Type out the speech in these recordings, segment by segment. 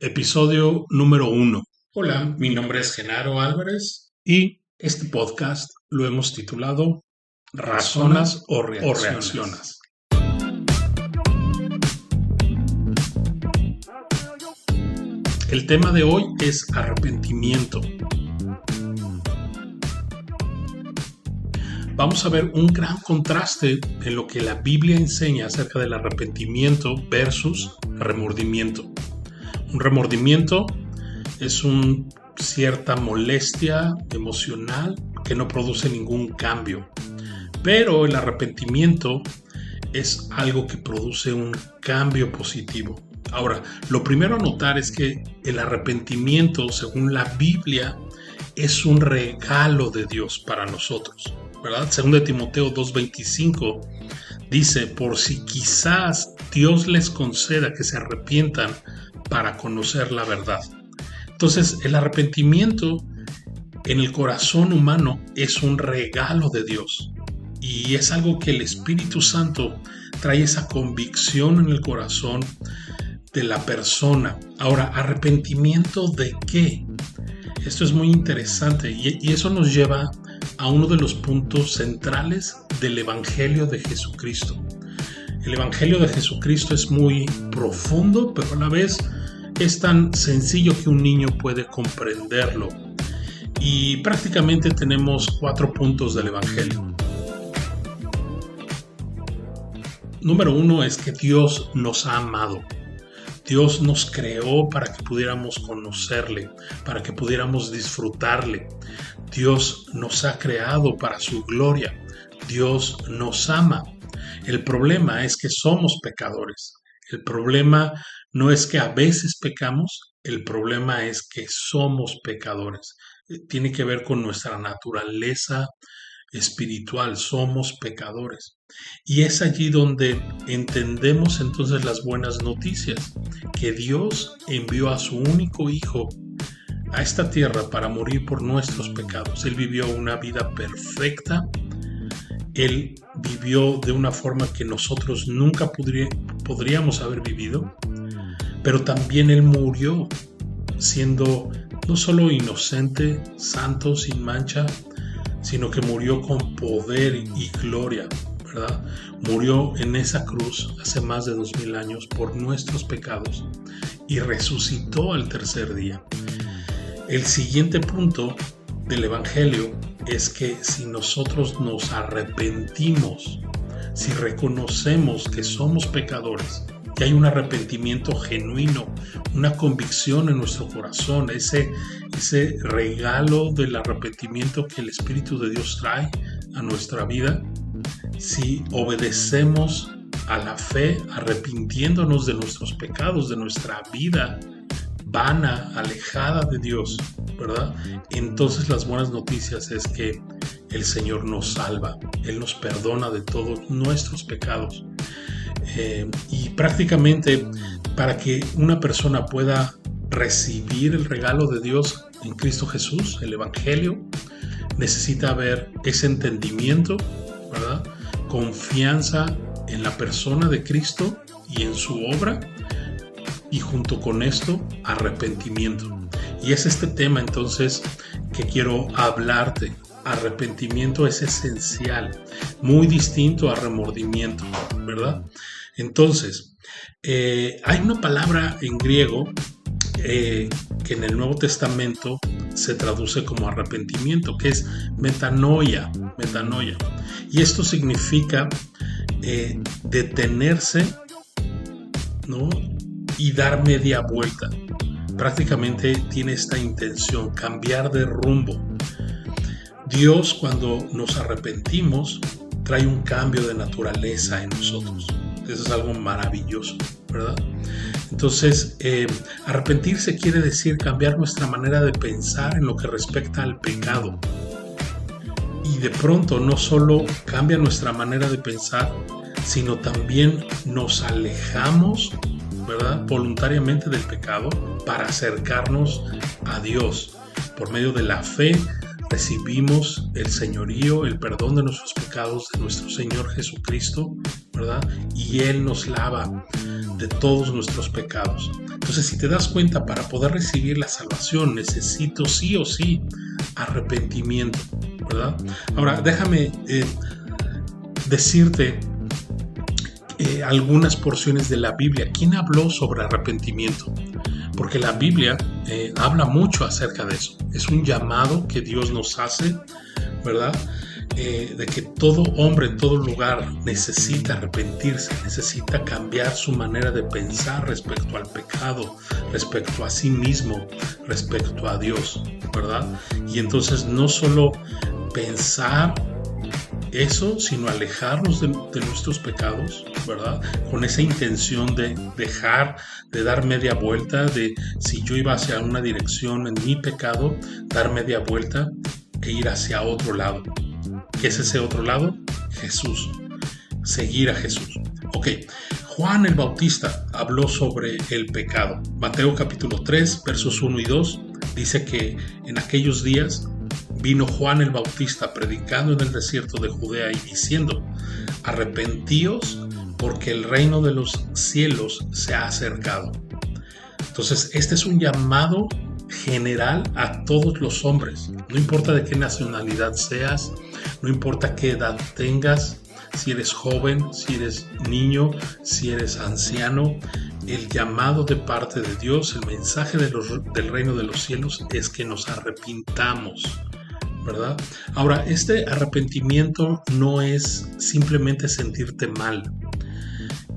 Episodio número 1. Hola, mi nombre es Genaro Álvarez y este podcast lo hemos titulado ¿Razonas o reaccionas? El tema de hoy es arrepentimiento. Vamos a ver un gran contraste en lo que la Biblia enseña acerca del arrepentimiento versus remordimiento. Un remordimiento es cierta molestia emocional que no produce ningún cambio, pero el arrepentimiento es algo que produce un cambio positivo. Ahora, lo primero a notar es que el arrepentimiento, según la Biblia, es un regalo de Dios para nosotros, ¿verdad? Según de Timoteo 2:25 dice, por si quizás Dios les conceda que se arrepientan para conocer la verdad. Entonces, el arrepentimiento en el corazón humano es un regalo de Dios y es algo que el Espíritu Santo trae esa convicción en el corazón de la persona. Ahora, ¿arrepentimiento de qué? Esto es muy interesante y eso nos lleva a uno de los puntos centrales del Evangelio de Jesucristo. El Evangelio de Jesucristo es muy profundo, pero a la vez es tan sencillo que un niño puede comprenderlo. Y prácticamente tenemos 4 puntos del Evangelio. Número 1 es que Dios nos ha amado. Dios nos creó para que pudiéramos conocerle, para que pudiéramos disfrutarle. Dios nos ha creado para su gloria. Dios nos ama. El problema es que somos pecadores. El problema no es que a veces pecamos, el problema es que somos pecadores. Tiene que ver con nuestra naturaleza espiritual, somos pecadores. Y es allí donde entendemos entonces las buenas noticias, que Dios envió a su único Hijo a esta tierra para morir por nuestros pecados. Él vivió una vida perfecta. Él vivió de una forma que nosotros nunca podríamos haber vivido, pero también Él murió siendo no solo inocente, santo, sin mancha, sino que murió con poder y gloria, ¿verdad? Murió en esa cruz hace más de 2000 años por nuestros pecados y resucitó al tercer día. El siguiente punto del Evangelio es que si nosotros nos arrepentimos, si reconocemos que somos pecadores, que hay un arrepentimiento genuino, una convicción en nuestro corazón, ese regalo del arrepentimiento que el Espíritu de Dios trae a nuestra vida, si obedecemos a la fe, arrepintiéndonos de nuestros pecados, de nuestra vida vana, alejada de Dios, ¿verdad? Entonces las buenas noticias es que el Señor nos salva, Él nos perdona de todos nuestros pecados. Y prácticamente para que una persona pueda recibir el regalo de Dios en Cristo Jesús, el Evangelio, necesita haber ese entendimiento, ¿verdad? Confianza en la persona de Cristo y en su obra, y junto con esto, arrepentimiento. Y es este tema entonces que quiero hablarte. Arrepentimiento es esencial, muy distinto a remordimiento, ¿verdad? Entonces, hay una palabra en griego que en el Nuevo Testamento se traduce como arrepentimiento, que es metanoia. Y esto significa detenerse, ¿no? Y dar media vuelta. Prácticamente tiene esta intención, cambiar de rumbo. Dios, cuando nos arrepentimos, trae un cambio de naturaleza en nosotros. Eso es algo maravilloso, ¿verdad? Entonces, arrepentirse quiere decir cambiar nuestra manera de pensar en lo que respecta al pecado. Y de pronto no solo cambia nuestra manera de pensar, sino también nos alejamos, ¿verdad?, voluntariamente del pecado para acercarnos a Dios. Por medio de la fe recibimos el señorío, el perdón de nuestros pecados de nuestro Señor Jesucristo, ¿verdad? Y Él nos lava de todos nuestros pecados. Entonces, si te das cuenta, para poder recibir la salvación necesito sí o sí arrepentimiento, ¿verdad? Ahora, déjame decirte algunas porciones de la Biblia. ¿Quién habló sobre arrepentimiento? Porque la Biblia habla mucho acerca de eso. Es un llamado que Dios nos hace, ¿verdad? De que todo hombre en todo lugar necesita arrepentirse, necesita cambiar su manera de pensar respecto al pecado, respecto a sí mismo, respecto a Dios, ¿verdad? Y entonces no solo pensar eso, sino alejarnos de nuestros pecados, ¿verdad? Con esa intención de de dar media vuelta, de si yo iba hacia una dirección en mi pecado, dar media vuelta e ir hacia otro lado. ¿Qué es ese otro lado? Jesús. Seguir a Jesús. Ok, Juan el Bautista habló sobre el pecado. Mateo capítulo 3, versos 1 y 2, dice que en aquellos días vino Juan el Bautista predicando en el desierto de Judea y diciendo: arrepentíos porque el reino de los cielos se ha acercado. Entonces, este es un llamado general a todos los hombres. No importa de qué nacionalidad seas, no importa qué edad tengas, si eres joven, si eres niño, si eres anciano, el llamado de parte de Dios, el mensaje del reino de los cielos es que nos arrepintamos, ¿verdad? Ahora, este arrepentimiento no es simplemente sentirte mal.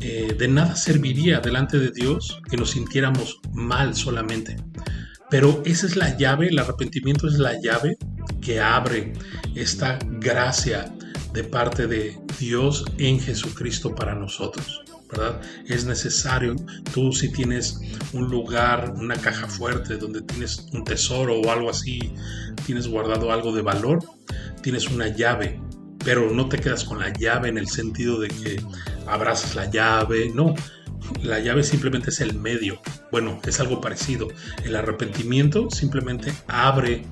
De nada serviría delante de Dios que nos sintiéramos mal solamente. Pero esa es la llave, el arrepentimiento es la llave que abre esta gracia de parte de Dios en Jesucristo para nosotros, ¿verdad? Es necesario, tú si tienes un lugar, una caja fuerte donde tienes un tesoro o algo así, tienes guardado algo de valor, tienes una llave, pero no te quedas con la llave en el sentido de que abrazas la llave, no. La llave simplemente es el medio. Bueno, es algo parecido. El arrepentimiento simplemente abre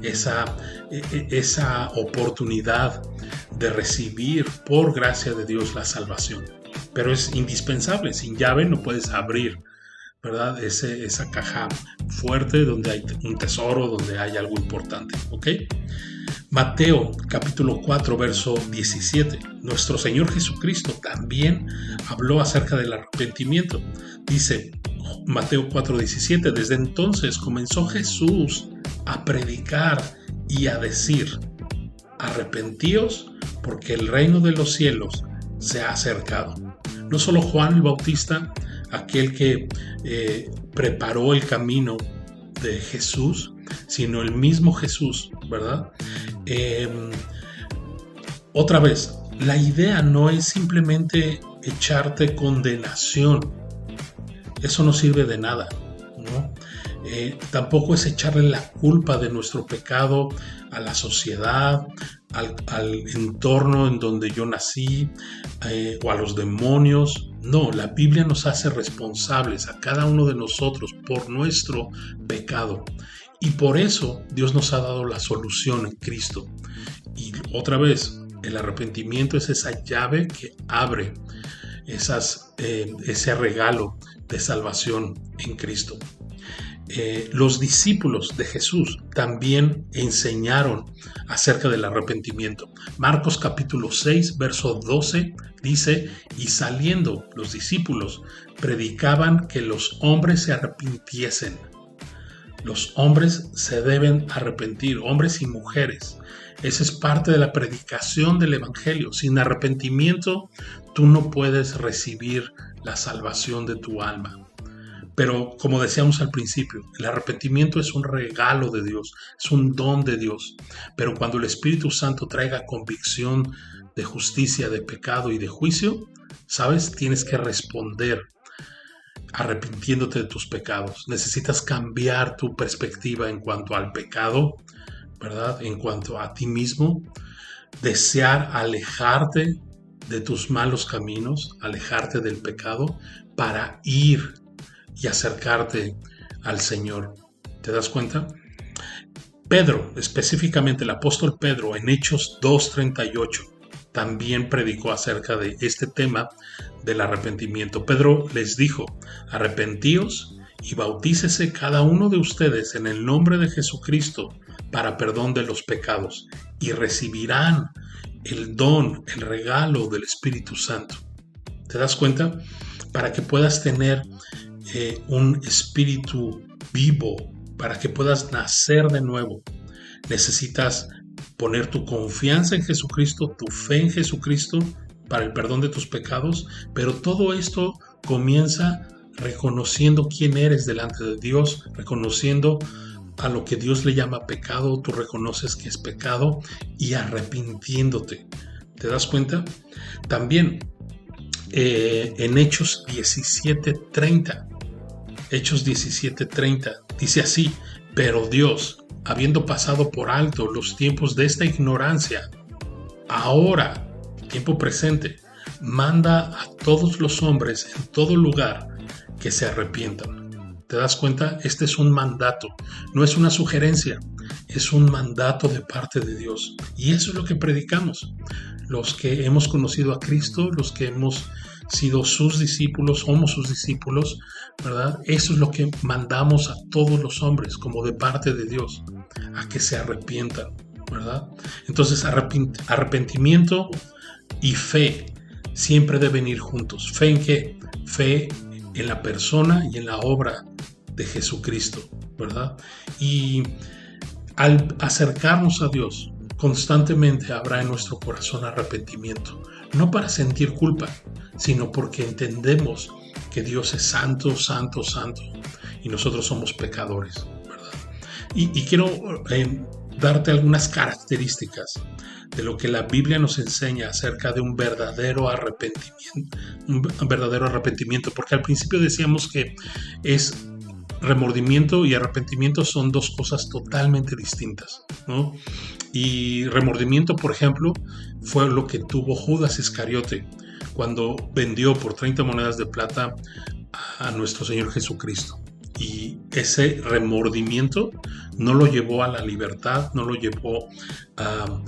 esa oportunidad de recibir por gracia de Dios la salvación. Pero es indispensable. Sin llave no puedes abrir, ¿verdad? Esa caja fuerte donde hay un tesoro, donde hay algo importante. ¿Ok? Mateo capítulo 4 verso 17. Nuestro Señor Jesucristo también habló acerca del arrepentimiento. Dice Mateo 4:17, desde entonces comenzó Jesús a predicar y a decir: arrepentíos porque el reino de los cielos se ha acercado. No solo Juan el Bautista, aquel que preparó el camino de Jesús, sino el mismo Jesús, ¿verdad? Otra vez, la idea no es simplemente echarte condenación. Eso no sirve de nada, ¿no? Tampoco es echarle la culpa de nuestro pecado a la sociedad, al entorno en donde yo nací, o a los demonios. No, la Biblia nos hace responsables a cada uno de nosotros por nuestro pecado. Y por eso Dios nos ha dado la solución en Cristo. Y otra vez, el arrepentimiento es esa llave que abre ese regalo de salvación en Cristo. Los discípulos de Jesús también enseñaron acerca del arrepentimiento. Marcos capítulo 6, verso 12 dice: y saliendo los discípulos predicaban que los hombres se arrepintiesen. Los hombres se deben arrepentir, hombres y mujeres. Esa es parte de la predicación del Evangelio. Sin arrepentimiento, tú no puedes recibir la salvación de tu alma. Pero como decíamos al principio, el arrepentimiento es un regalo de Dios, es un don de Dios. Pero cuando el Espíritu Santo traiga convicción de justicia, de pecado y de juicio, ¿sabes? Tienes que responder arrepintiéndote de tus pecados. Necesitas cambiar tu perspectiva en cuanto al pecado, ¿verdad? En cuanto a ti mismo, desear alejarte de tus malos caminos, alejarte del pecado para ir y acercarte al Señor. ¿Te das cuenta? Pedro, específicamente el apóstol Pedro, en Hechos 2:38, también predicó acerca de este tema del arrepentimiento. Pedro les dijo: arrepentíos y bautícese cada uno de ustedes en el nombre de Jesucristo para perdón de los pecados, y recibirán el don, el regalo del Espíritu Santo. ¿Te das cuenta? Para que puedas tener un espíritu vivo, para que puedas nacer de nuevo, necesitas poner tu confianza en Jesucristo, tu fe en Jesucristo para el perdón de tus pecados, pero todo esto comienza reconociendo quién eres delante de Dios, reconociendo a lo que Dios le llama pecado, tú reconoces que es pecado y arrepintiéndote. ¿Te das cuenta? También en Hechos 17:30, Hechos 17:30 dice así: pero Dios, habiendo pasado por alto los tiempos de esta ignorancia, ahora, tiempo presente, manda a todos los hombres en todo lugar que se arrepientan. ¿Te das cuenta? Este es un mandato, no es una sugerencia, es un mandato de parte de Dios. Y eso es lo que predicamos. Los que hemos conocido a Cristo, los que hemos sido sus discípulos, somos sus discípulos, ¿verdad? Eso es lo que mandamos a todos los hombres, como de parte de Dios, a que se arrepientan, ¿verdad? Entonces, arrepentimiento y fe siempre deben ir juntos. ¿Fe en qué? Fe en la persona y en la obra de Jesucristo, ¿verdad? Y al acercarnos a Dios, constantemente habrá en nuestro corazón arrepentimiento, no para sentir culpa, sino porque entendemos que Dios es santo, santo, santo, y nosotros somos pecadores, ¿verdad? Y quiero darte algunas características de lo que la Biblia nos enseña acerca de un verdadero arrepentimiento, porque al principio decíamos que es remordimiento y arrepentimiento son dos cosas totalmente distintas, ¿no? Y remordimiento, por ejemplo, fue lo que tuvo Judas Iscariote cuando vendió por 30 monedas de plata a nuestro Señor Jesucristo. Y ese remordimiento no lo llevó a la libertad, no lo llevó a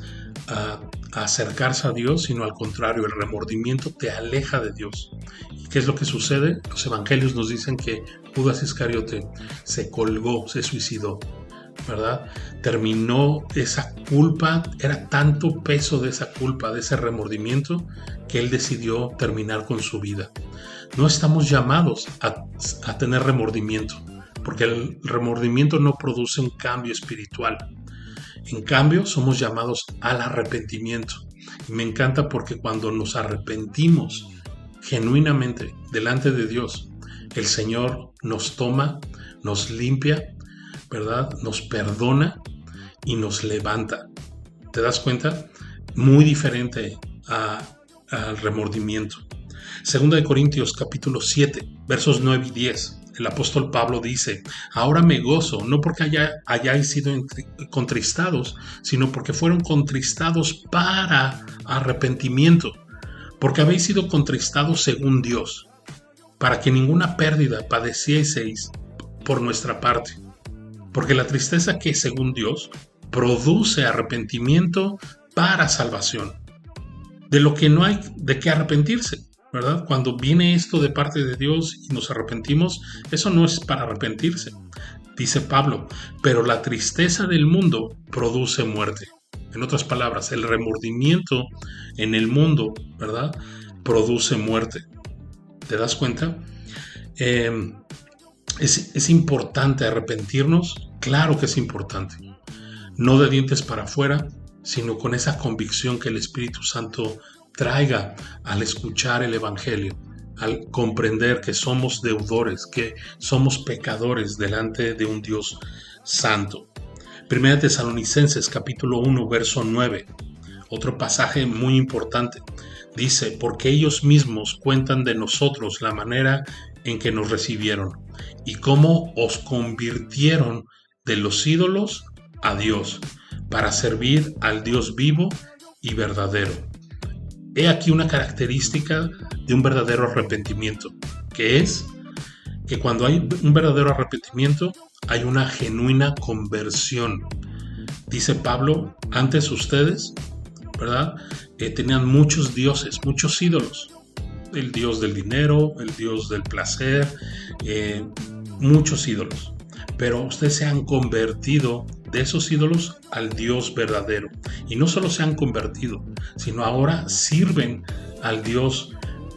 acercarse a Dios, sino al contrario, el remordimiento te aleja de Dios. ¿Y qué es lo que sucede? Los evangelios nos dicen que Judas Iscariote se colgó, se suicidó, ¿verdad? Terminó esa culpa, era tanto peso de esa culpa, de ese remordimiento, que él decidió terminar con su vida. No estamos llamados a tener remordimiento, porque el remordimiento no produce un cambio espiritual. En cambio, somos llamados al arrepentimiento. Y me encanta porque cuando nos arrepentimos genuinamente delante de Dios, el Señor nos toma, nos limpia, ¿verdad? Nos perdona y nos levanta. ¿Te das cuenta? Muy diferente al remordimiento. Segunda de Corintios capítulo 7, versos 9 y 10. El apóstol Pablo dice: ahora me gozo, no porque hayáis sido contristados, sino porque fueron contristados para arrepentimiento, porque habéis sido contristados según Dios, para que ninguna pérdida padecieseis por nuestra parte. Porque la tristeza que, según Dios, produce arrepentimiento para salvación, de lo que no hay de qué arrepentirse, ¿verdad? Cuando viene esto de parte de Dios y nos arrepentimos, eso no es para arrepentirse. Dice Pablo: pero la tristeza del mundo produce muerte. En otras palabras, el remordimiento en el mundo, ¿verdad?, produce muerte. ¿Te das cuenta? ¿Es importante arrepentirnos? Claro que es importante. No de dientes para afuera, sino con esa convicción que el Espíritu Santo traiga al escuchar el Evangelio, al comprender que somos deudores, que somos pecadores delante de un Dios santo. Primera Tesalonicenses capítulo 1, verso 9, otro pasaje muy importante. Dice: porque ellos mismos cuentan de nosotros la manera en que nos recibieron y cómo os convirtieron de los ídolos a Dios, para servir al Dios vivo y verdadero. He aquí una característica de un verdadero arrepentimiento, que es que cuando hay un verdadero arrepentimiento, hay una genuina conversión. Dice Pablo: antes ustedes ¿verdad? Tenían muchos dioses, muchos ídolos. El dios del dinero, el dios del placer, muchos ídolos. Pero ustedes se han convertido de esos ídolos al Dios verdadero. Y no solo se han convertido, sino ahora sirven al Dios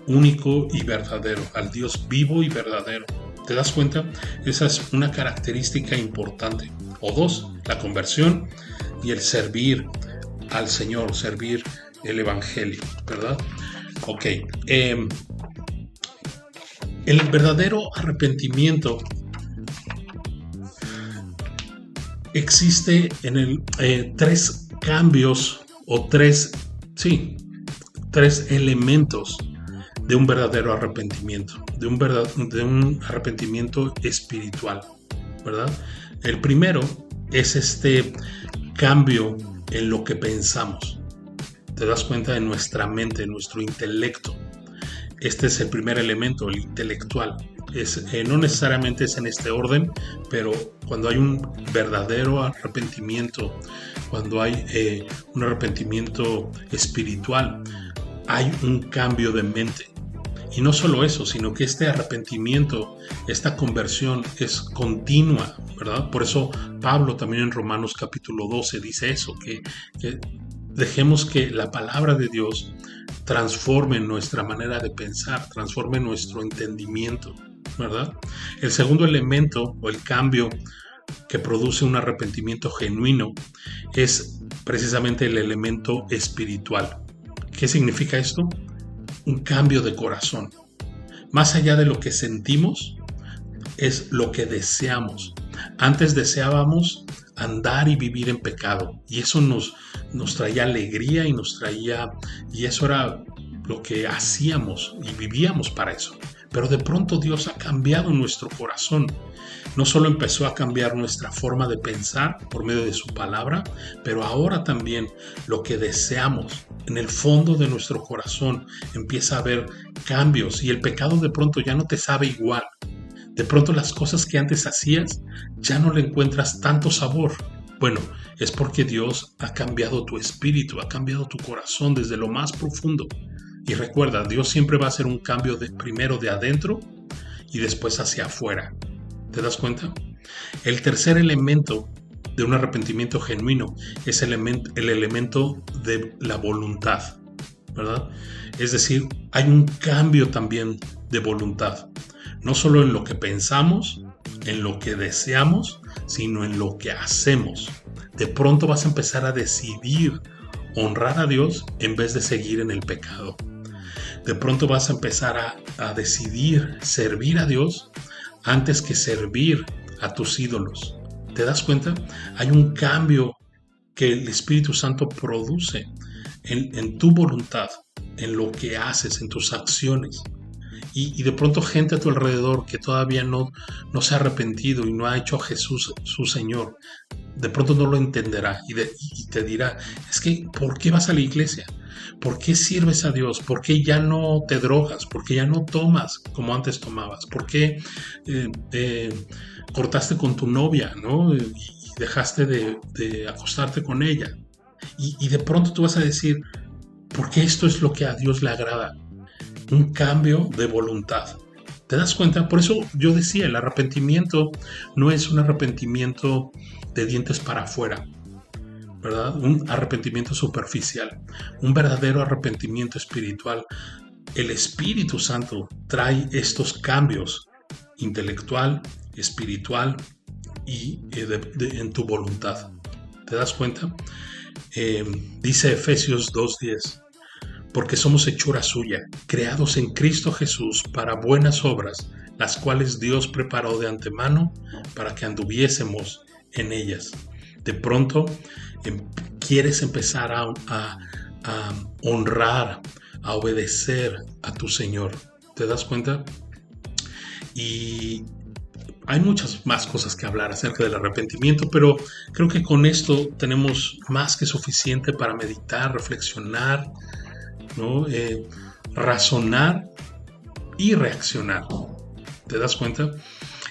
único y verdadero, al Dios vivo y verdadero. ¿Te das cuenta? Esa es una característica importante. O dos, la conversión y el servir al Señor, servir el Evangelio, ¿verdad? Ok. El verdadero arrepentimiento existe en el tres cambios o tres elementos de un verdadero arrepentimiento, de un arrepentimiento espiritual, ¿verdad? El primero es este cambio en lo que pensamos. Te das cuenta de nuestra mente, nuestro intelecto. Este es el primer elemento, el intelectual. No necesariamente es en este orden, pero cuando hay un verdadero arrepentimiento, cuando hay un arrepentimiento espiritual, hay un cambio de mente. Y no solo eso, sino que este arrepentimiento, esta conversión es continua, ¿verdad? Por eso Pablo también en Romanos capítulo 12 dice eso, que dejemos que la palabra de Dios transforme nuestra manera de pensar, transforme nuestro entendimiento, ¿verdad? El segundo elemento o el cambio que produce un arrepentimiento genuino es precisamente el elemento espiritual. ¿Qué significa esto? Un cambio de corazón. Más allá de lo que sentimos, es lo que deseamos. Antes deseábamos andar y vivir en pecado, y eso nos traía alegría y eso era lo que hacíamos y vivíamos para eso. Pero de pronto Dios ha cambiado nuestro corazón. No solo empezó a cambiar nuestra forma de pensar por medio de su palabra, pero ahora también lo que deseamos en el fondo de nuestro corazón empieza a haber cambios y el pecado de pronto ya no te sabe igual. De pronto las cosas que antes hacías ya no le encuentras tanto sabor. Bueno, es porque Dios ha cambiado tu espíritu, ha cambiado tu corazón desde lo más profundo. Y recuerda, Dios siempre va a hacer un cambio primero de adentro y después hacia afuera. ¿Te das cuenta? El tercer elemento de un arrepentimiento genuino es el elemento de la voluntad, ¿verdad? Es decir, hay un cambio también de voluntad. No solo en lo que pensamos, en lo que deseamos, sino en lo que hacemos. De pronto vas a empezar a decidir honrar a Dios en vez de seguir en el pecado. De pronto vas a empezar a decidir servir a Dios antes que servir a tus ídolos. ¿Te das cuenta? Hay un cambio que el Espíritu Santo produce en tu voluntad, en lo que haces, en tus acciones. Y de pronto gente a tu alrededor que todavía no se ha arrepentido y no ha hecho a Jesús su Señor, de pronto no lo entenderá y te dirá, es que ¿por qué vas a la iglesia? ¿Por qué sirves a Dios? ¿Por qué ya no te drogas? ¿Por qué ya no tomas como antes tomabas? ¿Por qué cortaste con tu novia, ¿no? Y dejaste de acostarte con ella? Y de pronto tú vas a decir, ¿por qué esto es lo que a Dios le agrada? Un cambio de voluntad. ¿Te das cuenta? Por eso yo decía, el arrepentimiento no es un arrepentimiento de dientes para afuera, ¿verdad? Un arrepentimiento superficial. Un verdadero arrepentimiento espiritual. El Espíritu Santo trae estos cambios intelectual, espiritual y en tu voluntad. ¿Te das cuenta? Dice Efesios 2:10, porque somos hechura suya, creados en Cristo Jesús para buenas obras, las cuales Dios preparó de antemano para que anduviésemos en ellas. De pronto quieres empezar a honrar, a obedecer a tu Señor. ¿Te das cuenta? Y hay muchas más cosas que hablar acerca del arrepentimiento, pero creo que con esto tenemos más que suficiente para meditar, reflexionar, ¿no? Razonar y reaccionar. ¿Te das cuenta?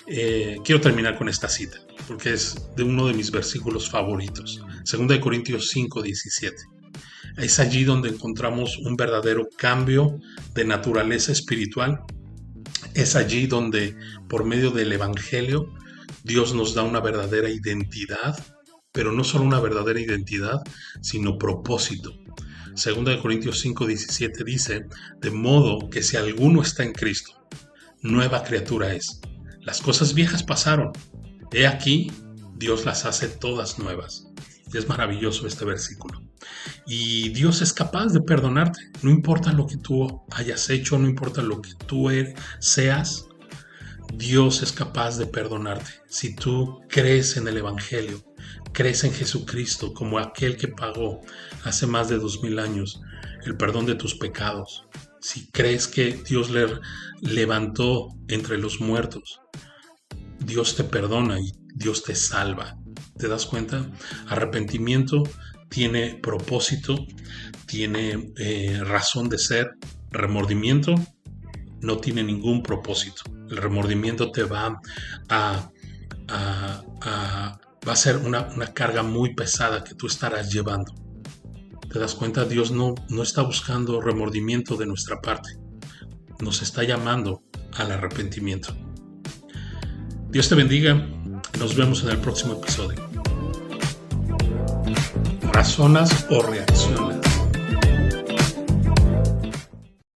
Quiero terminar con esta cita, porque es de uno de mis versículos favoritos. 2 Corintios 5:17. Es allí donde encontramos un verdadero cambio de naturaleza espiritual. Es allí donde, por medio del Evangelio, Dios nos da una verdadera identidad, pero no solo una verdadera identidad, sino propósito. 2 Corintios 5:17 dice, de modo que si alguno está en Cristo, nueva criatura es. Las cosas viejas pasaron. He aquí, Dios las hace todas nuevas. Es maravilloso este versículo. Y Dios es capaz de perdonarte. No importa lo que tú hayas hecho, no importa lo que tú seas, Dios es capaz de perdonarte. Si tú crees en el Evangelio, crees en Jesucristo como aquel que pagó hace más de 2000 años el perdón de tus pecados, si crees que Dios le levantó entre los muertos, Dios te perdona y Dios te salva. ¿Te das cuenta? Arrepentimiento tiene propósito, tiene razón de ser. Remordimiento no tiene ningún propósito. El remordimiento te va a ser una carga muy pesada que tú estarás llevando. ¿Te das cuenta? Dios no está buscando remordimiento de nuestra parte. Nos está llamando al arrepentimiento. Dios te bendiga. Nos vemos en el próximo episodio. ¿Razonas o reaccionas?